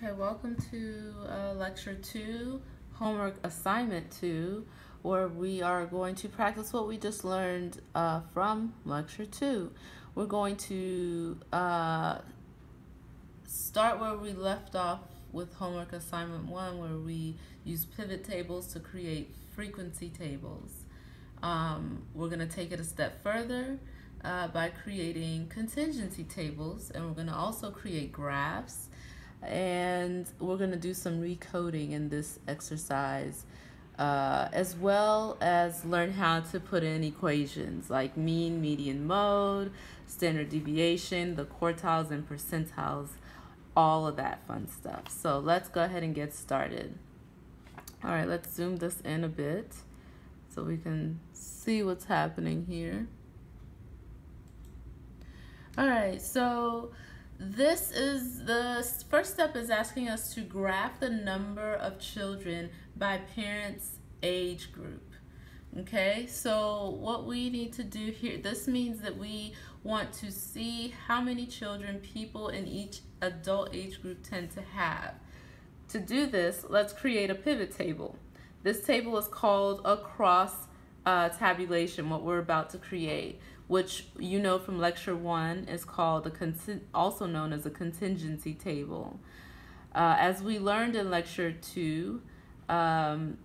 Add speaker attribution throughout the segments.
Speaker 1: Okay, welcome to lecture 2, homework assignment 2, where we are going to practice what we just learned from lecture 2. We're going to start where we left off with homework assignment 1, where we use pivot tables to create frequency tables. We're going to take it a step further by creating contingency tables, and we're going to also create graphs. And we're going to do some recoding in this exercise, as well as learn how to put in equations like mean, median, mode, standard deviation, the quartiles and percentiles, all of that fun stuff. So let's go ahead and get started. All right, let's zoom this in a bit so we can see what's happening here. All right, so this is the first step is asking us to graph the number of children by parents' age group. Okay, so what we need to do here, this means that we want to see how many children people in each adult age group tend to have. To do this, let's create a pivot table. This table is called a cross tabulation, what we're about to create, which you know from lecture 1 is called also known as a contingency table. As we learned in lecture 2, not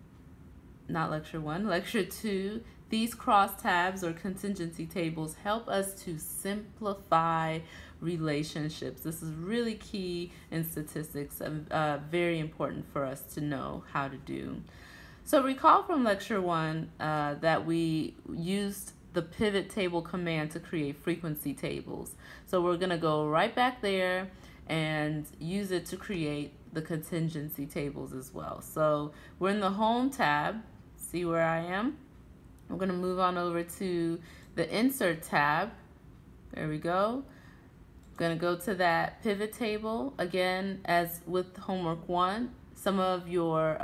Speaker 1: lecture 1, lecture 2, these cross tabs or contingency tables help us to simplify relationships. This is really key in statistics and very important for us to know how to do. So recall from lecture 1 that we used the pivot table command to create frequency tables. So we're going to go right back there and use it to create the contingency tables as well. So we're in the home tab. See where I am? We're going to move on over to the insert tab. There we go. Going to go to that pivot table. Again, as with homework 1, some of your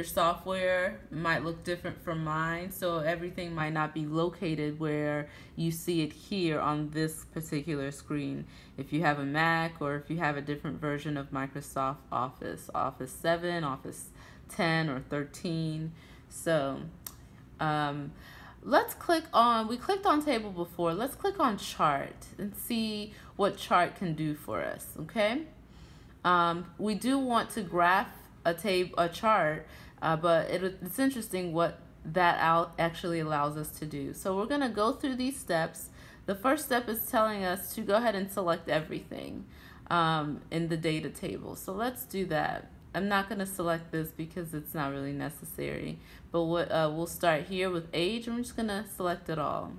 Speaker 1: software might look different from mine, so everything might not be located where you see it here on this particular screen. If you have a Mac or if you have a different version of Microsoft Office, Office 7, Office 10 or 13. So let's click on, we clicked on table before, let's click on chart and see what chart can do for us, okay? We do want to graph a chart, but it's interesting what that actually allows us to do. So we're going to go through these steps. The first step is telling us to go ahead and select everything in the data table. So let's do that. I'm not going to select this because it's not really necessary, but we'll start here with age, and we're just going to select it all.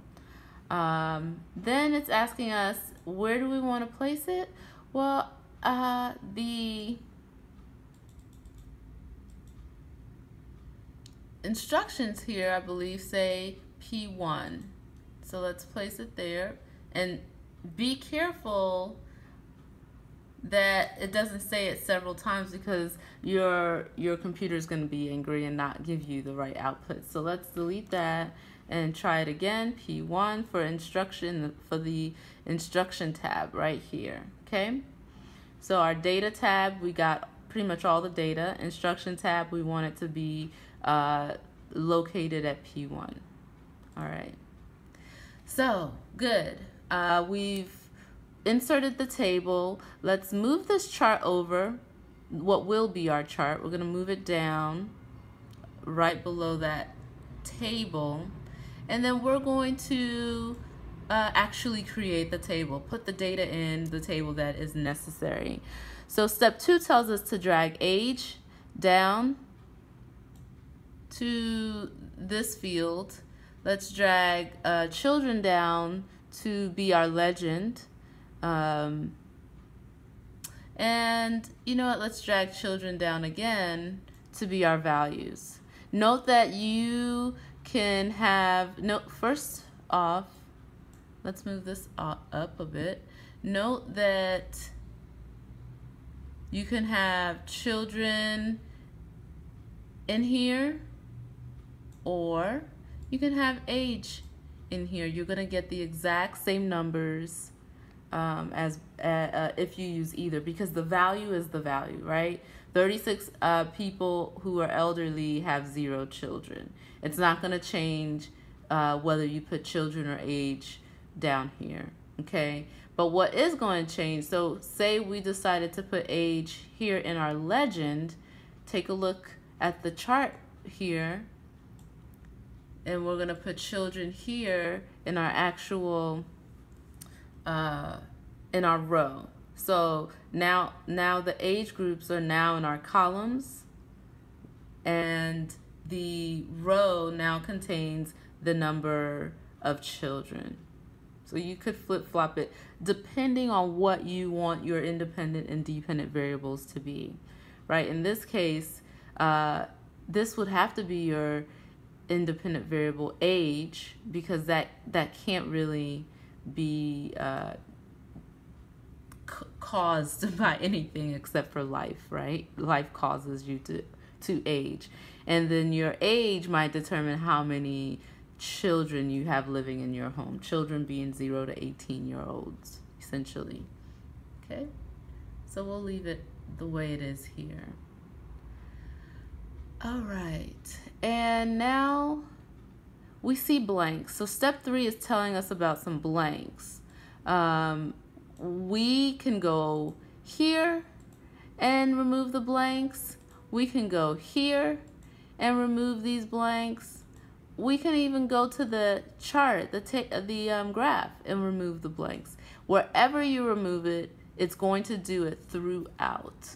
Speaker 1: Then it's asking us, where do we want to place it? Well, the instructions here, I believe, say P1. So let's place it there, and be careful that it doesn't say it several times, because your computer is going to be angry and not give you the right output. So let's delete that and try it again. P1 for instruction, for the instruction tab right here. Okay, so our data tab, we got pretty much all the data. Instruction tab, we want it to be located at P1. All right, so good. We've inserted the table. Let's move this chart over, what will be our chart. We're going to move it down right below that table, and then we're going to actually create the table, put the data in the table that is necessary. So step 2 tells us to drag age down to this field. Let's drag children down to be our legend. And you know what, let's drag children down again to be our values. Note that you can have, first off, let's move this up a bit. Note that you can have children in here, or you can have age in here. You're going to get the exact same numbers if you use either, because the value is the value, right? 36 people who are elderly have 0 children. It's not going to change whether you put children or age down here, okay? But what is going to change, so say we decided to put age here in our legend, take a look at the chart here, and we're going to put children here in our actual in our row. So now the age groups are now in our columns, and the row now contains the number of children. So you could flip-flop it depending on what you want your independent and dependent variables to be, right? In this case, this would have to be your independent variable age, because that can't really be caused by anything except for life, right? Life causes you to age. And then your age might determine how many children you have living in your home. Children being 0 to 18-year-olds, essentially. Okay? So we'll leave it the way it is here. All right. And now we see blanks. So step 3 is telling us about some blanks. We can go here and remove the blanks. We can go here and remove these blanks. We can even go to the chart, the graph, and remove the blanks. Wherever you remove it, it's going to do it throughout.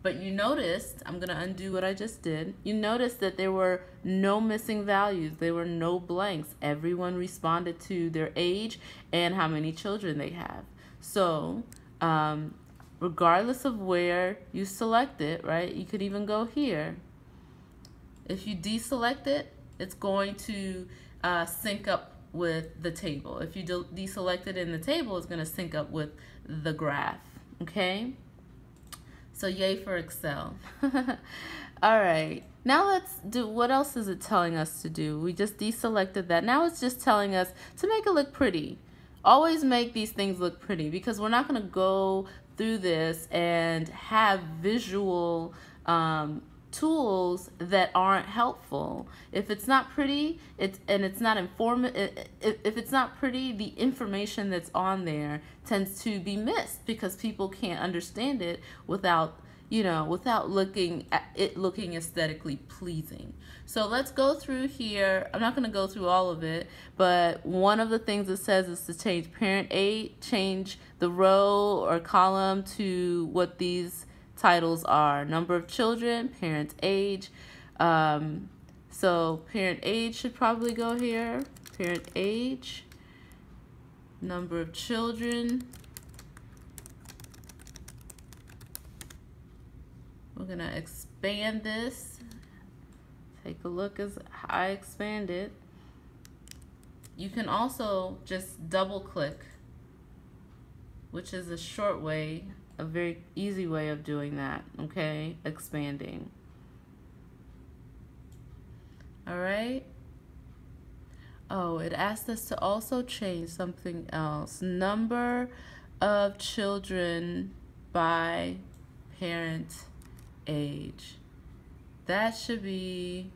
Speaker 1: But you noticed, I'm going to undo what I just did. You noticed that there were no missing values. There were no blanks. Everyone responded to their age and how many children they have. So, regardless of where you select it, right, you could even go here. If you deselect it, it's going to sync up with the table. If you deselect it in the table, it's going to sync up with the graph, okay? So yay for Excel. All right, now let's do, what else is it telling us to do? We just deselected that. Now it's just telling us to make it look pretty. Always make these things look pretty, because we're not going to go through this and have visual tools that aren't helpful. If it's not pretty, it's not informative. If it's not pretty, the information that's on there tends to be missed, because people can't understand it without looking at it looking aesthetically pleasing. So let's go through here. I'm not going to go through all of it, but one of the things it says is to change parent age, change the row or column to what these titles are: number of children, parent age. So parent age should probably go here. Parent age, number of children. We're going to expand this. Take a look as I expand it. You can also just double click, which is a short way, a very easy way of doing that, okay? Expanding. All right. Oh, it asked us to also change something else. Number of children by parent age. That should be,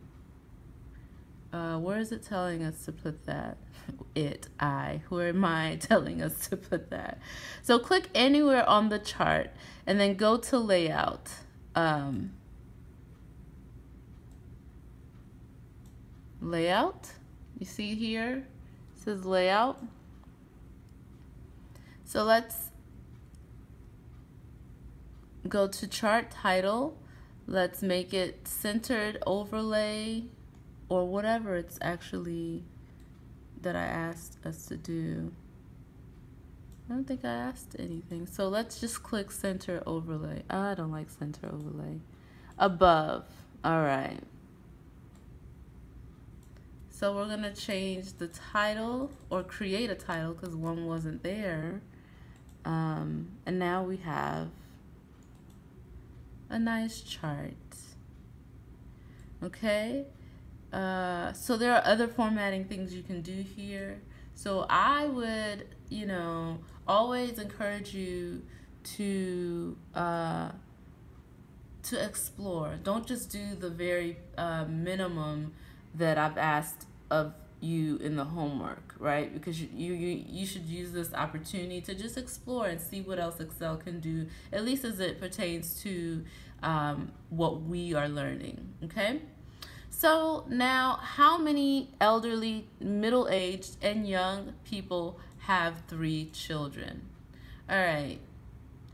Speaker 1: where is it telling us to put that? Where am I telling us to put that? So click anywhere on the chart and then go to layout. Layout, you see here, it says layout. So let's go to chart title. Let's make it centered overlay, or whatever it's actually that I asked us to do. I don't think I asked anything. So let's just click center overlay. I don't like center overlay. Above. All right. So we're going to change the title, or create a title, because one wasn't there. And now we have a nice chart. Okay, so there are other formatting things you can do here. So I would, always encourage you to explore. Don't just do the very minimum that I've asked of you in the homework, right? Because you should use this opportunity to just explore and see what else Excel can do, at least as it pertains to what we are learning, okay? So now, how many elderly, middle-aged, and young people have 3 children? All right,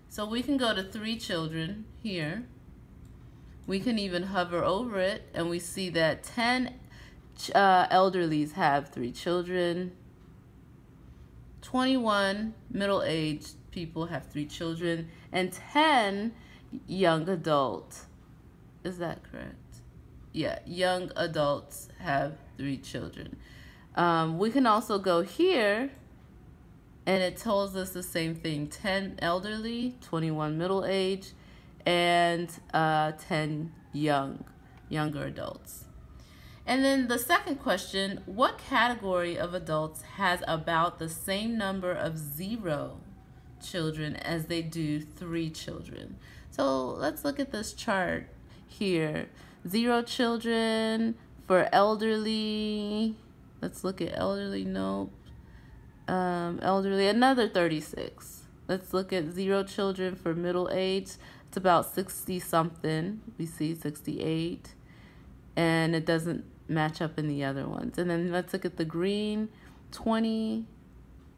Speaker 1: so we can go to 3 children here. We can even hover over it, and we see that 10 elderlies have 3 children. 21 middle-aged people have 3 children, and 10 young adults. Is that correct? Yeah, young adults have 3 children. We can also go here, and it tells us the same thing. 10 elderly, 21 middle-aged, and 10 younger adults. And then the second question, what category of adults has about the same number of 0 children as they do 3 children? So let's look at this chart here. 0 children for elderly. Let's look at elderly. Nope. Elderly, another 36. Let's look at 0 children for middle age. It's about 60 something. We see 68. And it doesn't match up in the other ones. And then let's look at the green. 20,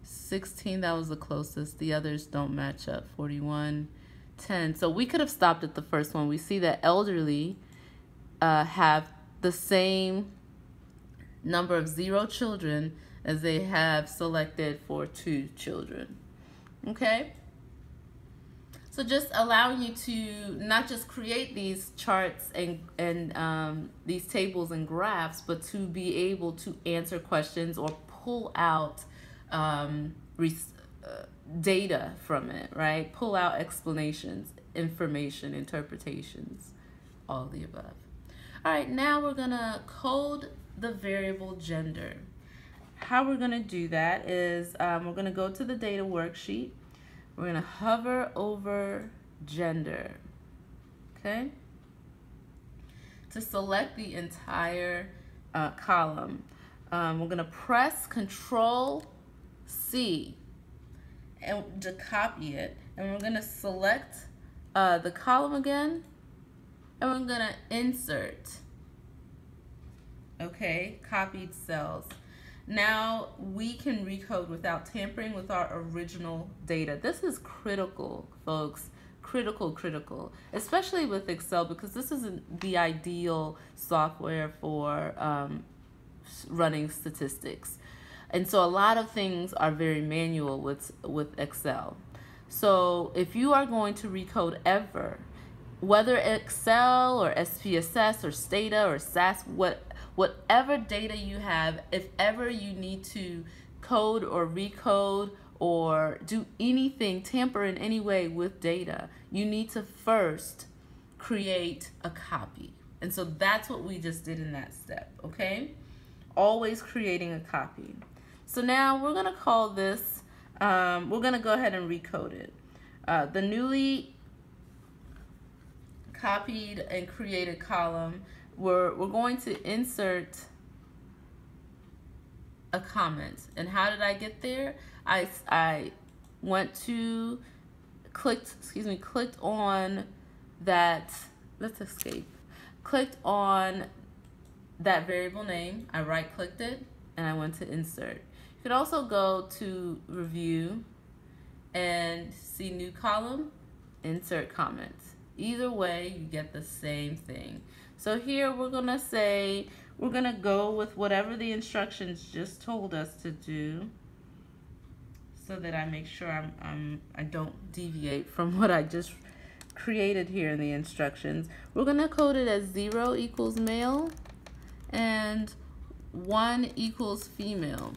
Speaker 1: 16, that was the closest. The others don't match up. 41, 10. So we could have stopped at the first one. We see that elderly have the same number of 0 children as they have selected for 2 children. Okay? So just allowing you to not just create these charts and these tables and graphs, but to be able to answer questions or pull out data from it, right? Pull out explanations, information, interpretations, all of the above. All right, now we're gonna code the variable gender. How we're gonna do that is we're gonna go to the data worksheet. We're gonna hover over gender, okay? To select the entire column, we're gonna press Control-C and to copy it. And we're gonna select the column again, and we're gonna insert, okay, copied cells. Now we can recode without tampering with our original data. This is critical, folks. Critical, especially with Excel, because this isn't the ideal software for running statistics. And so a lot of things are very manual with Excel. So if you are going to recode ever, whether Excel or SPSS or Stata or SAS, whatever data you have, if ever you need to code or recode or do anything, tamper in any way with data, you need to first create a copy. And so that's what we just did in that step, okay? Always creating a copy. So now we're gonna call this, we're gonna go ahead and recode it. The newly copied and created column, we're going to insert a comment. And how did I get there? I went to clicked on that, let's escape. Clicked on that variable name, I right-clicked it, and I went to insert. You could also go to review and see new column, insert comments. Either way, you get the same thing. So here we're gonna say, we're gonna go with whatever the instructions just told us to do, so that I make sure I don't deviate from what I just created here in the instructions. We're gonna code it as 0 equals male and 1 equals female.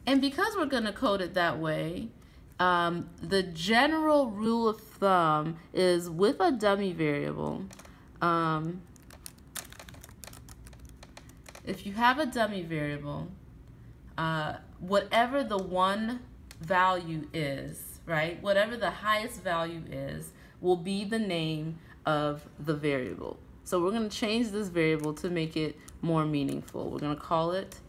Speaker 1: And because we're gonna code it that way, the general rule of thumb is with a dummy variable, if you have a dummy variable, whatever the one value is, right? Whatever the highest value is will be the name of the variable. So we're going to change this variable to make it more meaningful. We're going to call it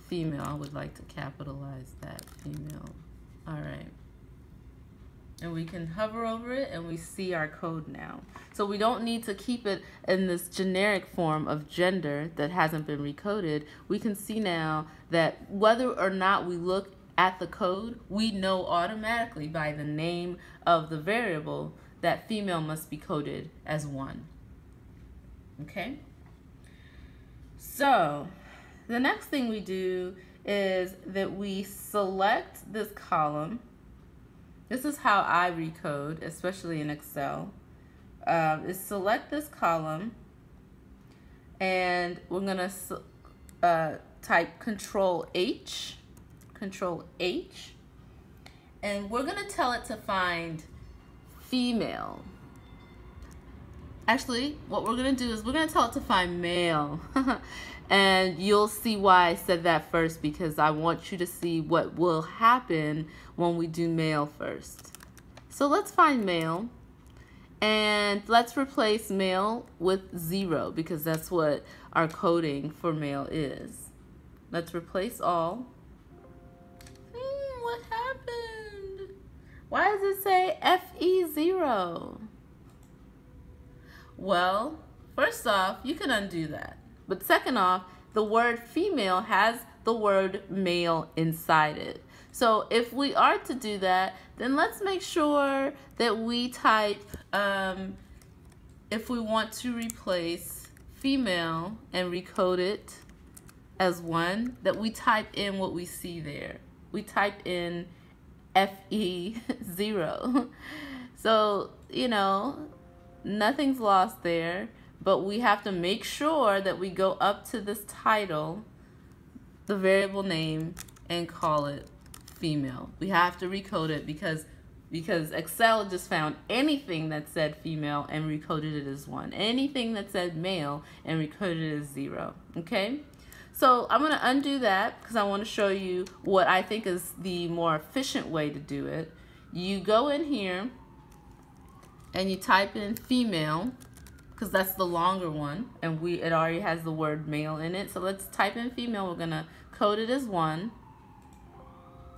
Speaker 1: female. I would like to capitalize that, female. All right. And we can hover over it and we see our code now. So we don't need to keep it in this generic form of gender that hasn't been recoded. We can see now that whether or not we look at the code, we know automatically by the name of the variable that female must be coded as 1. Okay? So the next thing we do is that we select this column. This is how I recode, especially in Excel. Is select this column, and we're gonna type Control H, and we're gonna tell it to find female. Actually, what we're gonna do is we're gonna tell it to find male. And you'll see why I said that first, because I want you to see what will happen when we do male first. So let's find male, and let's replace male with 0 because that's what our coding for male is. Let's replace all. What happened? Why does it say FE0? Well, first off, you can undo that. But second off, the word female has the word male inside it. So if we are to do that, then let's make sure that we type, if we want to replace female and recode it as 1, that we type in what we see there. We type in FE0. So, you know, nothing's lost there. But we have to make sure that we go up to this title, the variable name, and call it female. We have to recode it because Excel just found anything that said female and recoded it as 1. Anything that said male and recoded it as 0. Okay? So I'm going to undo that because I want to show you what I think is the more efficient way to do it. You go in here and you type in female, because that's the longer one, and it already has the word male in it. So let's type in female. We're gonna code it as 1.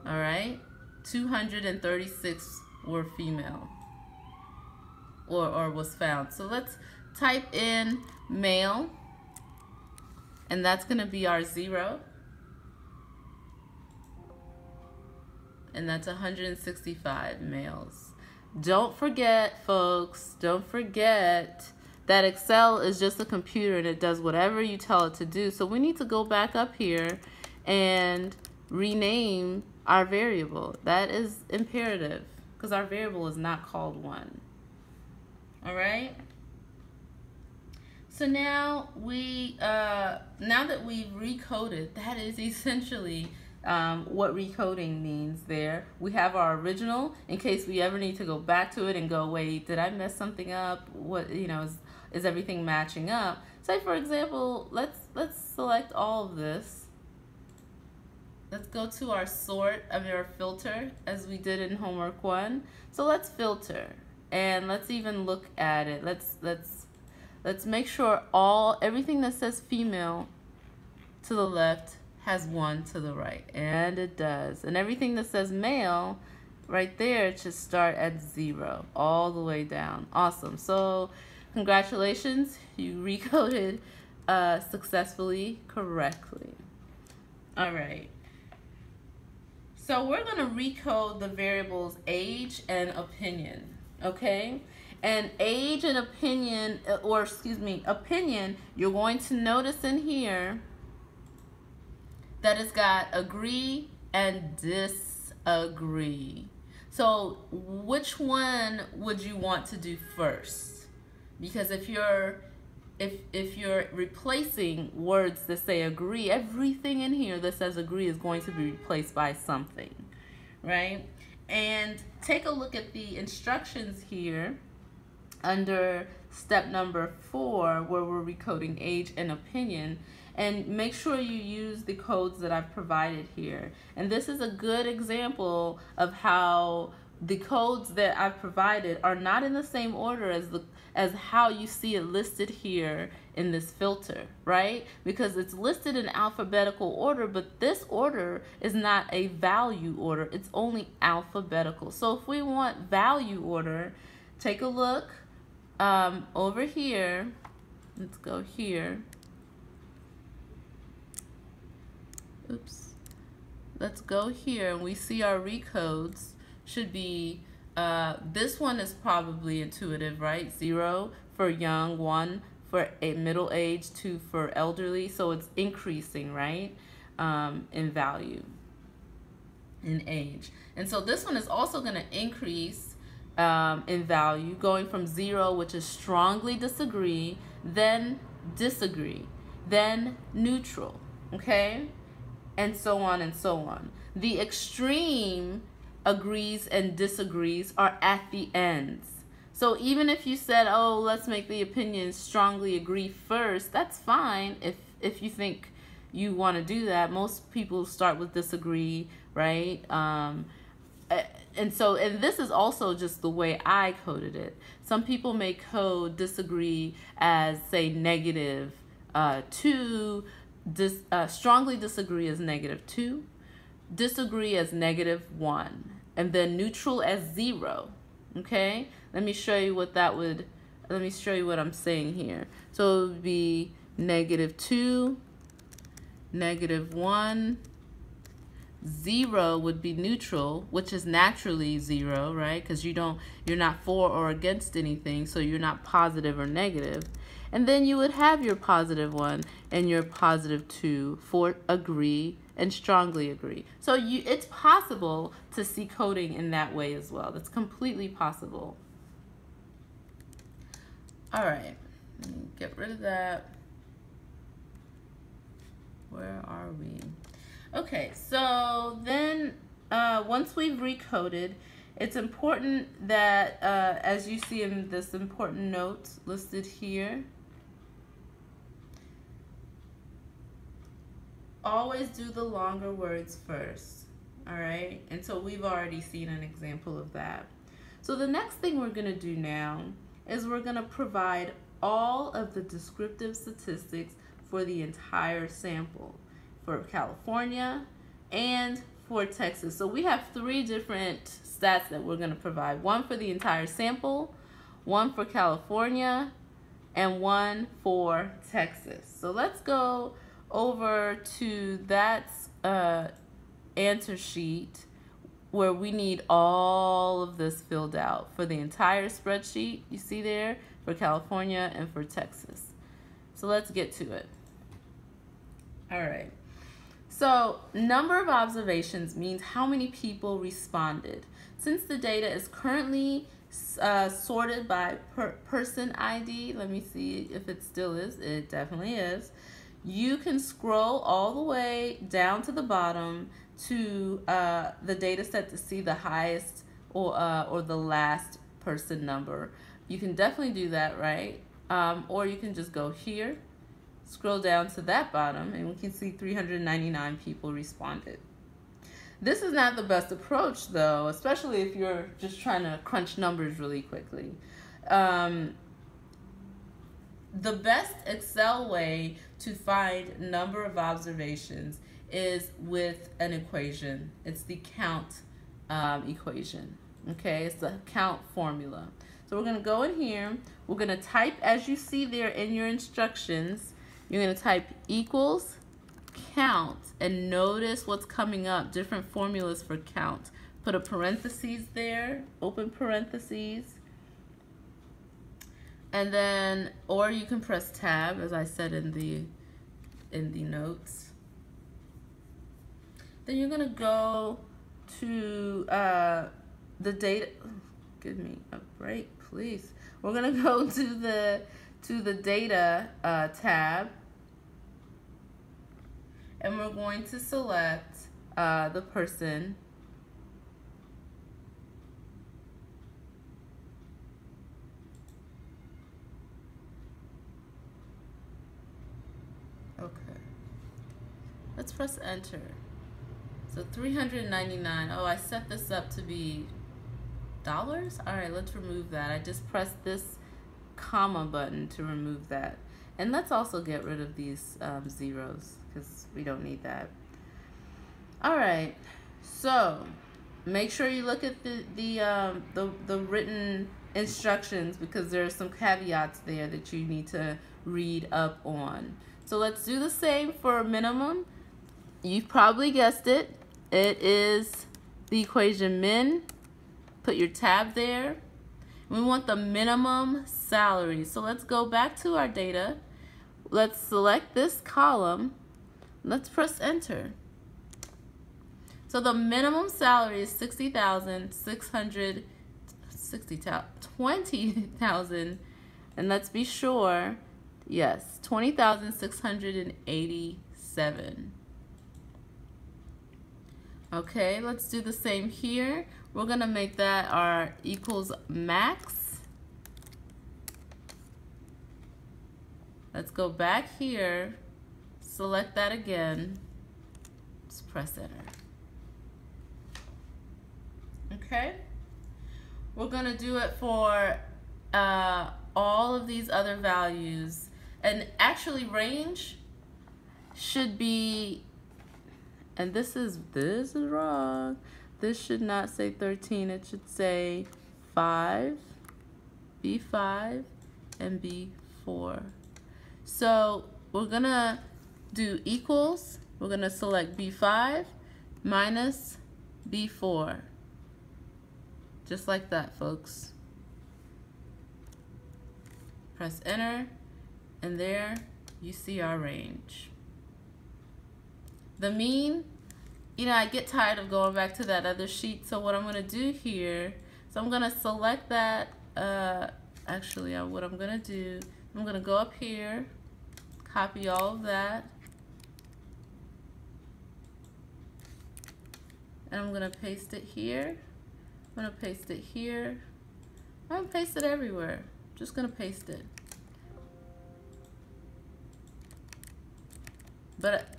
Speaker 1: All right, 236 were female, or was found. So let's type in male, and that's gonna be our 0, and that's 165 males. Don't forget, folks, don't forget that Excel is just a computer and it does whatever you tell it to do. So we need to go back up here and rename our variable. That is imperative because our variable is not called 1. All right. So now now that we've recoded, that is essentially what recoding means there. We have our original in case we ever need to go back to it and go, wait, did I mess something up? What, you know, is everything matching up? Say for example, let's select all of this. Let's go to our our filter as we did in homework 1. So let's filter and let's even look at it. Let's make sure everything that says female to the left has 1 to the right, and it does. And everything that says male right there, it should start at 0 all the way down. Awesome. So congratulations, you recoded successfully, correctly. All right. So we're going to recode the variables age and opinion, okay? And age and opinion, opinion, you're going to notice in here that it's got agree and disagree. So which one would you want to do first? Because if you're replacing words that say agree, everything in here that says agree is going to be replaced by something, right? And take a look at the instructions here under step number 4, where we're recoding age and opinion. And make sure you use the codes that I've provided here. And this is a good example of how the codes that I've provided are not in the same order as how you see it listed here in this filter, right? Because it's listed in alphabetical order, but this order is not a value order. It's only alphabetical. So if we want value order, take a look over here. Let's go here. Oops. Let's go here, and we see our recodes should be, this one is probably intuitive, right? 0 for young, 1 for a middle age, 2 for elderly. So it's increasing, right, in value, in age. And so this one is also going to increase in value, going from 0, which is strongly disagree, then disagree, then neutral, okay? And so on and so on. The extreme agrees and disagrees are at the ends. So even if you said, oh, let's make the opinions strongly agree first, that's fine if you think you want to do that. Most people start with disagree, right? And this is also just the way I coded it. Some people may code disagree as, say, negative 2, strongly disagree as negative 2, disagree as negative 1, and then neutral as 0. Okay, let me show you what I'm saying here. So it would be negative 2, negative 1, 0 would be neutral, which is naturally 0, right? Because you're not for or against anything, so you're not positive or negative. And then you would have your positive 1 and your positive 2 for agree and strongly agree. So it's possible to see coding in that way as well. That's completely possible. All right, let me get rid of that. Where are we? Okay, so then once we've recoded, it's important that, as you see in this important note listed here, always do the longer words first, all right? And so we've already seen an example of that. So the next thing we're gonna do now is we're gonna provide all of the descriptive statistics for the entire sample, for California and for Texas. So we have 3 different stats that we're gonna provide. 1 for the entire sample, 1 for California, and 1 for Texas. So let's go over to that answer sheet where we need all of this filled out for the entire spreadsheet, you see there, for California and for Texas. So let's get to it. All right. So number of observations means how many people responded. Since the data is currently sorted by person ID, let me see if it still is. It definitely is. You can scroll all the way down to the bottom to the data set to see the highest or the last person number. You can definitely do that, right? Or you can just go here, scroll down to that bottom, and we can see 399 people responded. This is not the best approach, though, especially if you're just trying to crunch numbers really quickly. The best Excel way to find number of observations is with an equation. It's the count equation, okay? It's the count formula. So we're gonna go in here, we're gonna type, as you see there in your instructions, you're gonna type equals count, and notice what's coming up, different formulas for count. Put a parentheses there, open parentheses, and then, or you can press tab, as I said in the notes. Then you're gonna go to the data. Give me a break, please. We're gonna go to the data tab, and we're going to select the person. Okay. Let's press enter. So 399. Oh, I set this up to be dollars? All right, let's remove that. I just pressed this comma button to remove that. And let's also get rid of these zeros because we don't need that. All right, so make sure you look at the written instructions because there are some caveats there that you need to read up on. So let's do the same for minimum. You've probably guessed it. It is the equation min. Put your tab there. We want the minimum salary. So let's go back to our data. Let's select this column. Let's press enter. So the minimum salary is $20,000, and let's be sure, yes, 20,687. Okay, let's do the same here. We're gonna make that our equals max. Let's go back here, select that again, let's press enter. Okay, we're gonna do it for all of these other values, and actually range should be, and this is wrong. This should not say 13. It should say 5, B5, and B4. So we're gonna do equals. We're gonna select B5 minus B4. Just like that, folks. Press enter, and there you see our range. The mean, you know, I get tired of going back to that other sheet, so what I'm gonna do here, so I'm gonna select that, what I'm gonna do, I'm gonna go up here, copy all of that, and I'm gonna paste it here. I'm gonna paste it here. I'm gonna paste it everywhere. Just gonna paste it.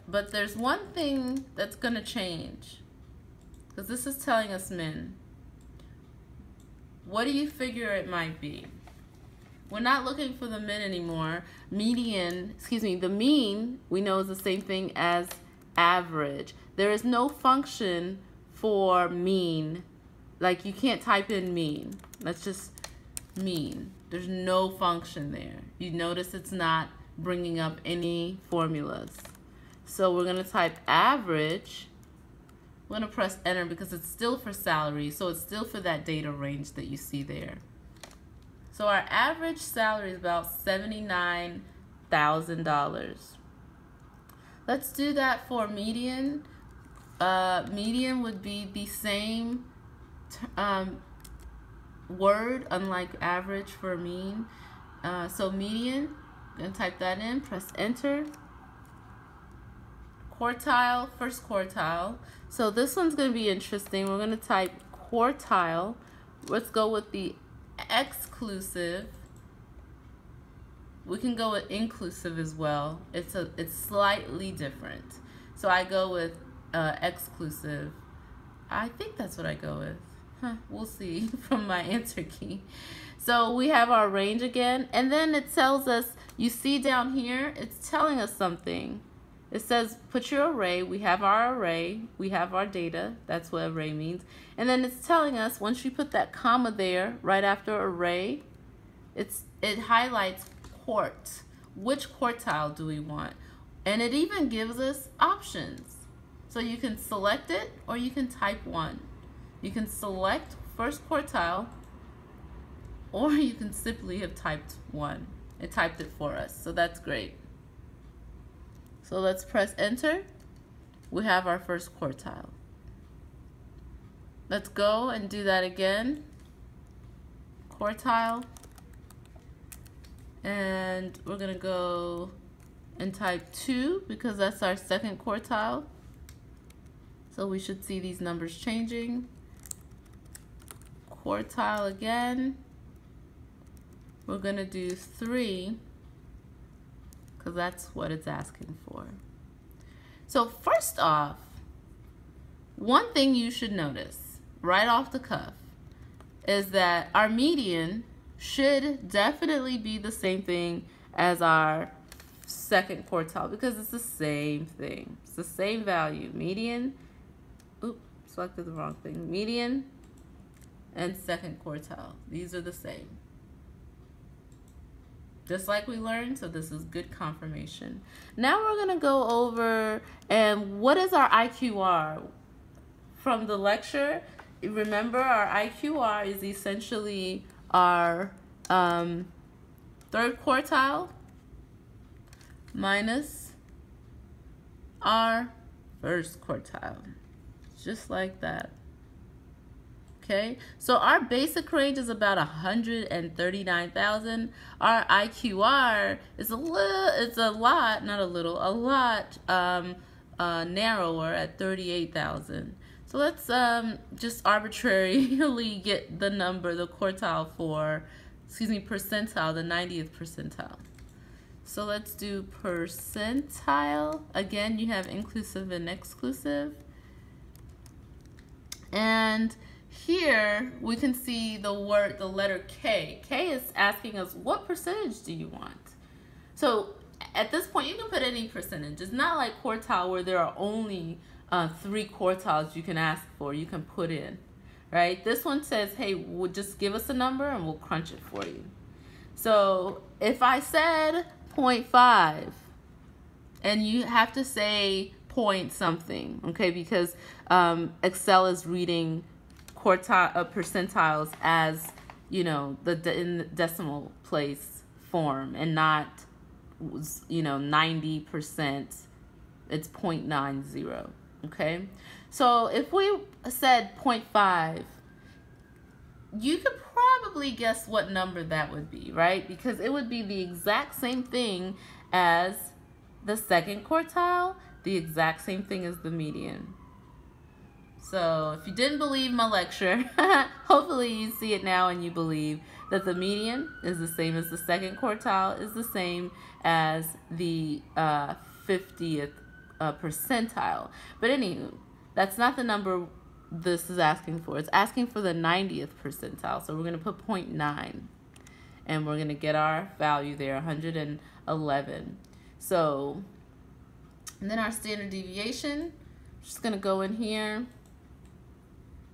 Speaker 1: But there's one thing that's gonna change, because this is telling us min. What do you figure it might be? We're not looking for the min anymore. The mean we know is the same thing as average. There is no function for mean. Like, you can't type in mean. That's just mean. There's no function there. You notice it's not bringing up any formulas. So we're going to type average. We're going to press enter because it's still for salary. So it's still for that data range that you see there. So our average salary is about $79,000. Let's do that for median. Median would be the same word, unlike average for mean. So median, I'm going to type that in, press enter. Quartile, first quartile. So this one's going to be interesting. We're going to type quartile. Let's go with the exclusive. We can go with inclusive as well. It's slightly different. So I go with exclusive. I think that's what I go with. We'll see from my answer key. So we have our range again, and then it tells us, you see down here, it's telling us something. It says put your array. We have our array, we have our data. That's what array means. And then it's telling us, once you put that comma there right after array, it highlights quart. Which quartile do we want? And it even gives us options. So you can select it or you can type 1. You can select first quartile, or you can simply have typed 1. It typed it for us, so that's great. So let's press enter. We have our first quartile. Let's go and do that again. Quartile. And we're gonna go and type 2 because that's our second quartile. So we should see these numbers changing. Quartile again. We're gonna do 3 because that's what it's asking for. So first off, one thing you should notice right off the cuff is that our median should definitely be the same thing as our second quartile because it's the same thing. It's the same value. Median, oops, selected the wrong thing. Median and second quartile. These are the same. Just like we learned, so this is good confirmation. Now we're gonna go over and what is our IQR? From the lecture, remember our IQR is essentially our third quartile minus our first quartile, just like that. Okay, so our basic range is about 139,000. Our IQR is a lot narrower at 38,000. So let's just arbitrarily get the number, the quartile for, percentile, the 90th percentile. So let's do percentile. Again, you have inclusive and exclusive. And here we can see the letter K. K is asking us what percentage do you want? So at this point you can put any percentage. It's not like quartile where there are only 3 quartiles you can ask for, you can put in, right? This one says, hey, just give us a number and we'll crunch it for you. So if I said 0.5 and you have to say point something, okay, because Excel is reading percentiles as, in the decimal place form and not, 90%, it's 0.90, okay? So if we said 0.5, you could probably guess what number that would be, right? Because it would be the exact same thing as the second quartile, the exact same thing as the median. So if you didn't believe my lecture, hopefully you see it now and you believe that the median is the same as the second quartile, is the same as the 50th percentile. But anywho, that's not the number this is asking for. It's asking for the 90th percentile. So we're going to put 0.9 and we're going to get our value there, 111. So, and then our standard deviation, just going to go in here.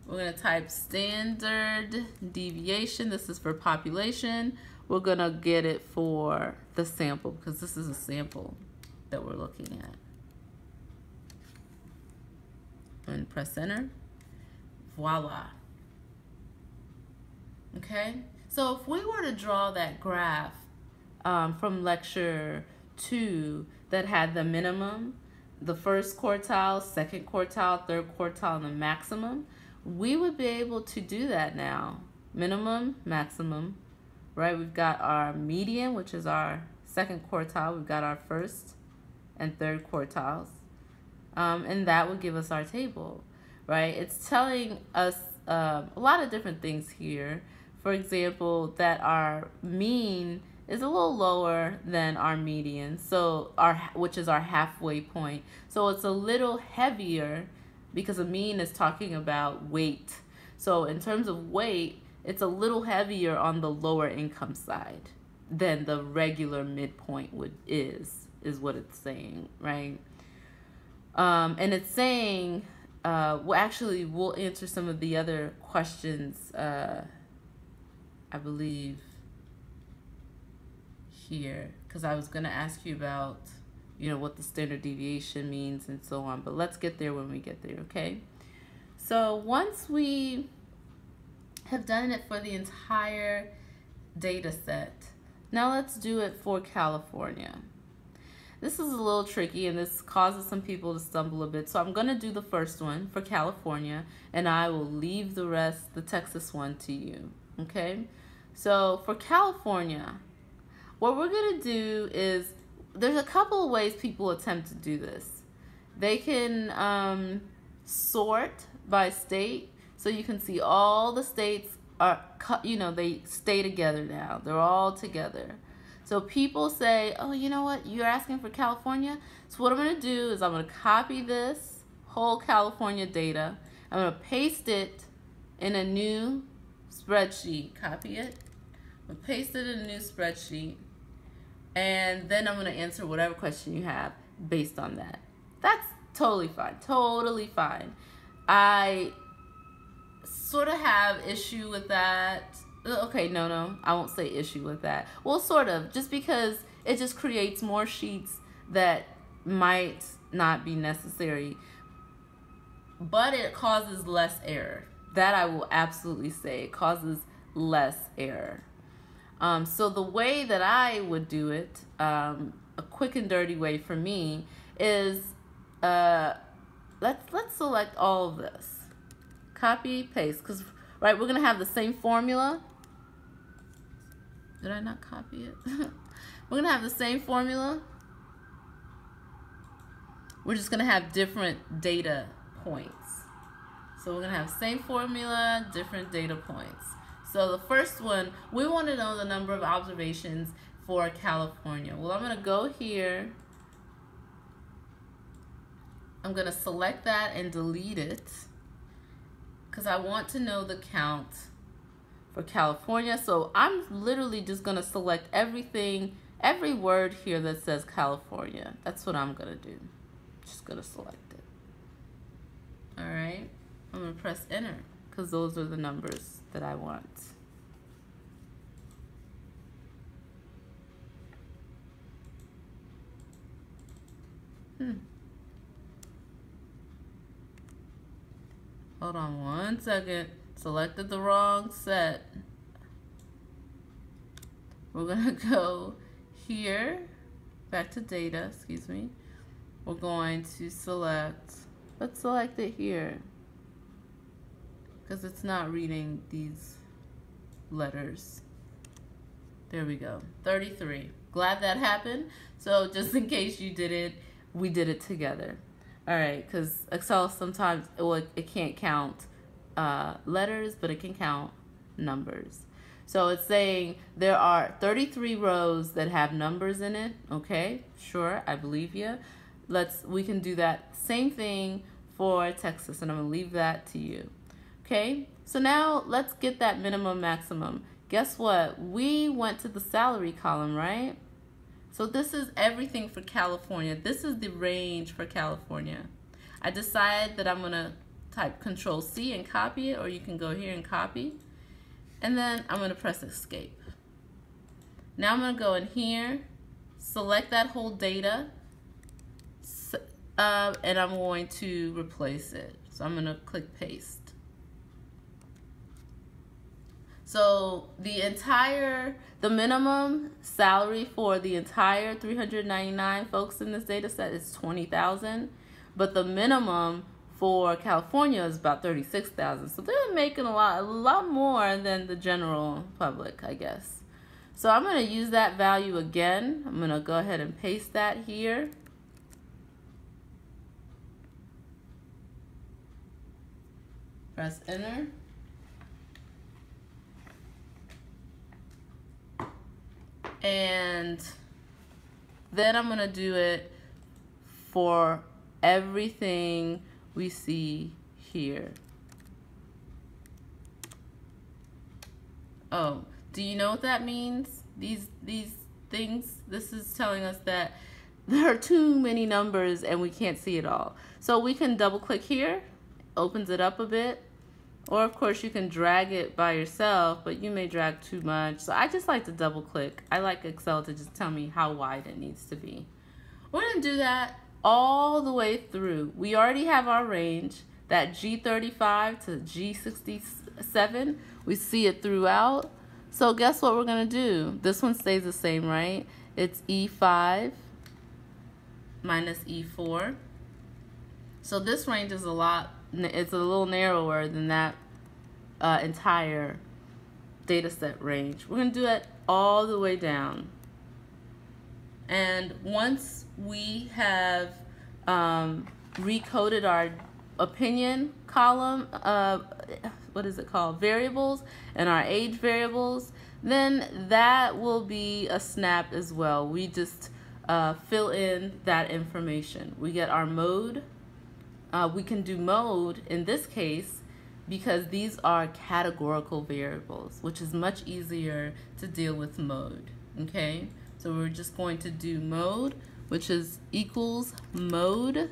Speaker 1: We're going to type standard deviation. This is for population. We're going to get it for the sample because this is a sample that we're looking at. And press enter. Voila. Okay, so if we were to draw that graph from lecture 2 that had the minimum, the first quartile, second quartile, third quartile, and the maximum, we would be able to do that now. Minimum, maximum, right? We've got our median, which is our second quartile. We've got our first and third quartiles. And that would give us our table, right? It's telling us a lot of different things here. For example, that our mean is a little lower than our median, so which is our halfway point. So it's a little heavier because a mean is talking about weight. So in terms of weight, it's a little heavier on the lower income side than the regular midpoint is what it's saying, right? And it's saying, well, actually, we'll answer some of the other questions, I believe, here, because I was going to ask you about, what the standard deviation means and so on, but let's get there when we get there, okay? So once we have done it for the entire data set, now let's do it for California. This is a little tricky and this causes some people to stumble a bit. So I'm going to do the first one for California and I will leave the rest, the Texas one, to you. Okay? So for California, what we're going to do is, there's a couple of ways people attempt to do this. They can sort by state. So you can see all the states are, they stay together now. They're all together. So people say, oh, you know what, you're asking for California? So what I'm going to do is I'm going to copy this whole California data. I'm going to paste it in a new spreadsheet. Copy it. I'm going to paste it in a new spreadsheet. And then I'm going to answer whatever question you have based on that. That's totally fine. Totally fine. I sort of have issue with that. Okay, no, I won't say issue with that. Well, sort of, just because it just creates more sheets that might not be necessary, but it causes less error. That I will absolutely say, it causes less error. So the way that I would do it, a quick and dirty way for me, is let's select all of this. Copy, paste, because right, we're gonna have the same formula. Did I not copy it? We're gonna have the same formula. We're just gonna have different data points. So we're gonna have same formula, different data points. So the first one, we want to know the number of observations for California. Well, I'm gonna go here. I'm gonna select that and delete it, because I want to know the count for California. So I'm literally just gonna select everything, every word here that says California. That's what I'm gonna do. Just gonna select it. All right, I'm gonna press enter, because those are the numbers that I want. Hold on 1 second. Selected the wrong set. We're gonna go here, back to data, excuse me. We're going to select, let's select it here, because it's not reading these letters. There we go, 33. Glad that happened. So just in case you did it, we did it together. All right, because Excel sometimes, it can't count letters, but it can count numbers. So it's saying there are 33 rows that have numbers in it. Okay, sure, I believe you. We can do that same thing for Texas, and I'm gonna leave that to you. Okay, so now let's get that minimum maximum. Guess what? We went to the salary column, right? So this is everything for California. This is the range for California. I decide that I'm gonna type Control-C and copy it, or you can go here and copy. And then I'm gonna press escape. Now I'm gonna go in here, select that whole data, and I'm going to replace it. So I'm gonna click paste. So the minimum salary for the entire 399 folks in this data set is 20,000, but the minimum for California is about 36,000. So they're making a lot more than the general public, I guess. So I'm gonna use that value again. I'm gonna go ahead and paste that here. Press enter. And then I'm gonna do it for everything we see here. Oh, do you know what that means? These things, this is telling us that there are too many numbers and we can't see it all. So we can double click here, opens it up a bit. Or of course you can drag it by yourself, but you may drag too much. So I just like to double click. I like Excel to just tell me how wide it needs to be. We're gonna do that all the way through. We already have our range, that G35 to G67. We see it throughout. So guess what we're gonna do? This one stays the same, right? It's E5 minus E4. So this range is it's a little narrower than that entire data set range. We're gonna do it all the way down. And once we have recoded our opinion column, what is it called, variables, and our age variables, then that will be a snap as well. We just fill in that information. We get our mode. We can do mode in this case because these are categorical variables, which is much easier to deal with mode. Okay, so we're just going to do mode, which is equals mode.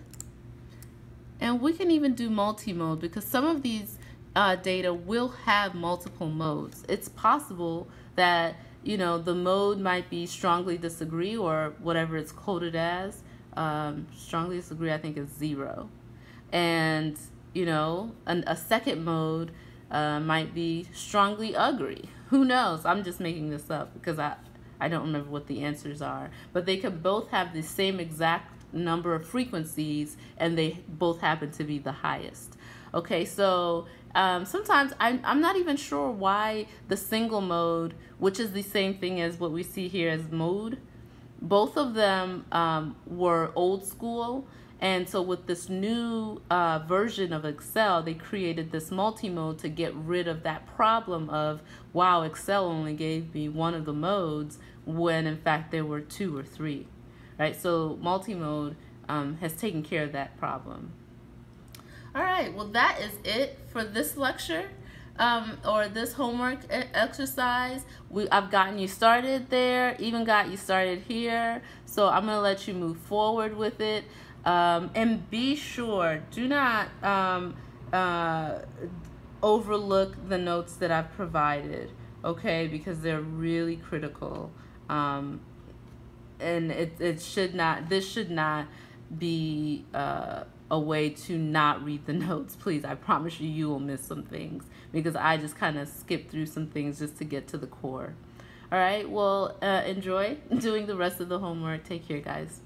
Speaker 1: And we can even do multi-mode because some of these data will have multiple modes. It's possible that, you know, the mode might be strongly disagree or whatever it's coded as. Strongly disagree, I think, is 0. And, you know, a second mode might be strongly agree. Who knows? I'm just making this up because I don't remember what the answers are. But they could both have the same exact number of frequencies and they both happen to be the highest. Okay, so sometimes I'm not even sure why the single mode, which is the same thing as what we see here as mode, both of them were old school. And so with this new version of Excel, they created this multi-mode to get rid of that problem of, wow, Excel only gave me one of the modes when in fact there were 2 or 3. Right, so multi-mode has taken care of that problem. All right, well that is it for this lecture or this homework exercise. I've gotten you started there, even got you started here. So I'm gonna let you move forward with it. And be sure, do not overlook the notes that I've provided, okay, because they're really critical. And this should not be a way to not read the notes. Please, I promise you, you will miss some things because I just kind of skipped through some things just to get to the core. All right, well, enjoy doing the rest of the homework. Take care, guys.